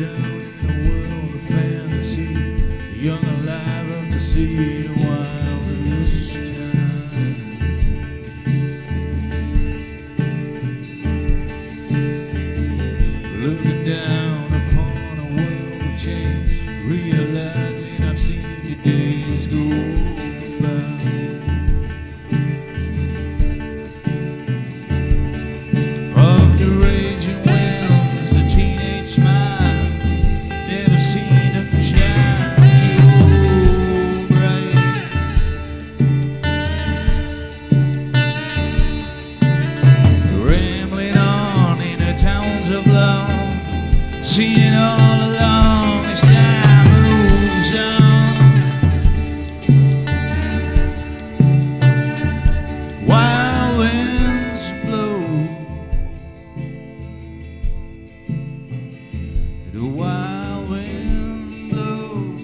down in a world of fantasy, young alive up to see the wildest time. Looking down upon a world of change, realizing I've seen the days go by. Of the raging winds, a teenage smile, never seen them shine so bright. Rambling on in the towns of love, seeing all along as time moves on. Wild winds blow, the wild wind blows,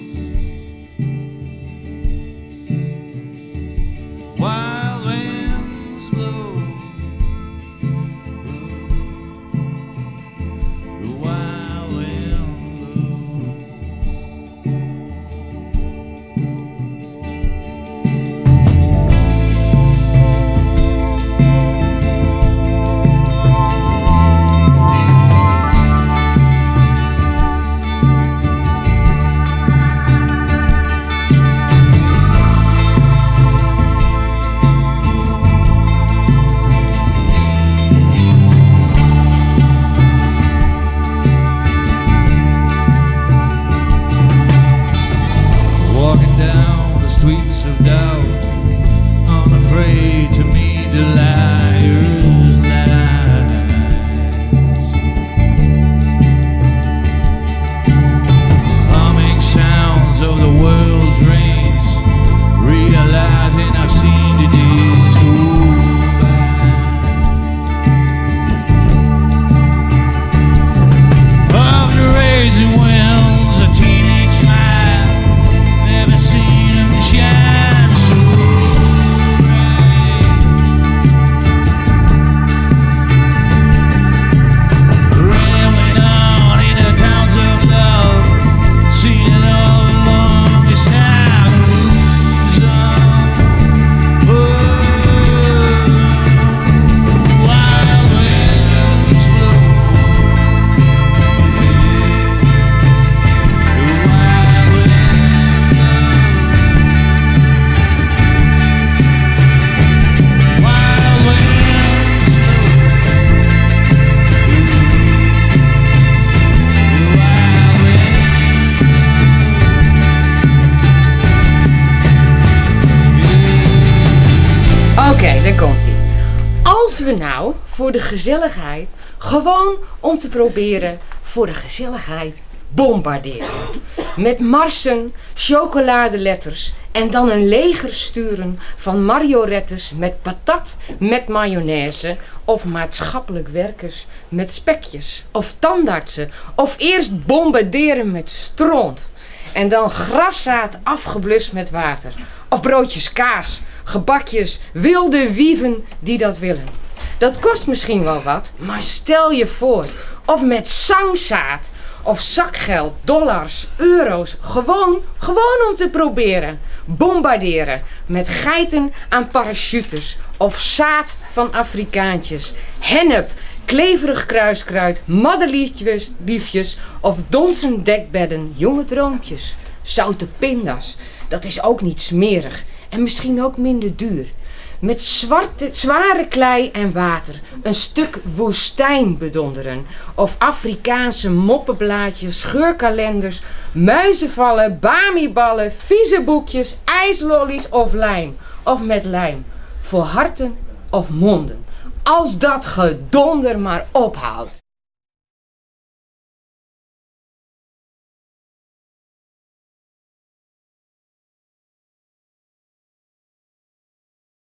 wild winds blow, the wild wind blows. Walking down the streets of doubt, unafraid to meet the liar's lies. Humming sounds of the world's reigns, realizing I've seen the days go by. Of the raging winds, a teenage smile, never seen them shine so bright. Rambling on in the towns of love, seeing it all along as time moves on. Oh, wild winds blow, the wild winds blow, wild winds blow, the wild winds. Oké, daar komt ie. Als we nou voor de gezelligheid, gewoon om te proberen voor de gezelligheid bombarderen. Met marsen, chocoladeletters en dan een leger sturen van marionettes met patat met mayonaise of maatschappelijk werkers met spekjes of tandartsen of eerst bombarderen met stront en dan graszaad afgeblust met water of broodjes kaas, gebakjes, wilde wieven die dat willen. Dat kost misschien wel wat, maar stel je voor, of met zangzaad of zakgeld, dollars, euro's, gewoon om te proberen. Bombarderen met geiten aan parachutes of zaad van Afrikaantjes, hennep, kleverig kruiskruid, madeliefjes of donzend dekbedden, jonge droompjes, zoute pinda's. Dat is ook niet smerig en misschien ook minder duur. Met zware klei en water een stuk woestijn bedonderen. Of Afrikaanse moppenblaadjes, scheurkalenders, muizenvallen, bamiballen, vieze boekjes, ijslollies of lijm. Of met lijm. Voor harten of monden. Als dat gedonder maar ophoudt.